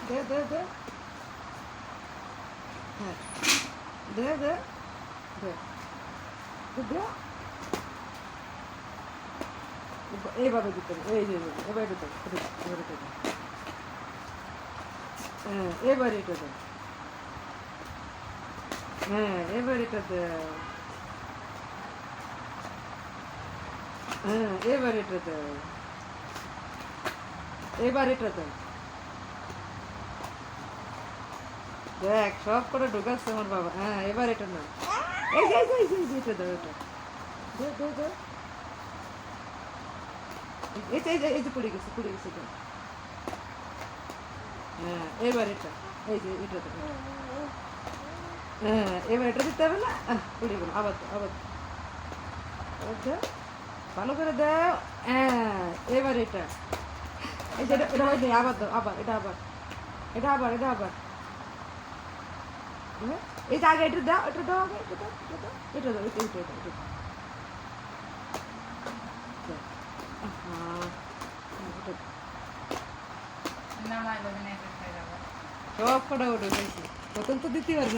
দে দে দে হ্যাঁ দে দে দে দে এইভাবে দিতে হবে এই যে এবার এটা দেয় এবার এটা দেয় হ্যাঁ এবার এটা দেয় হ্যাঁ এবার এটা দেয় হ্যাঁ এবার এটা দেয় এবার এটা দেয় দেখ সব করে ঢুকাচ্ছে আমার বাবা হ্যাঁ এবার এটা না এই যে এটা দাও এটা দে দে দে এই যে পড়ে গেছে দাও হ্যাঁ এবার এটা এই যে এটা দেবো হ্যাঁ এবার এটা দিতে হবে না পড়ে গেল আবার দাও ভালো করে দাও হ্যাঁ এবার এটা এই যে এটা হয় নি আবার দাও আবার এটা আবার হ্যাঁ এই যে আগে এটা দাও আগে এটা দাও এটা দাও সব কটা উঠে গেছি প্রথম তো দিতে পারবে না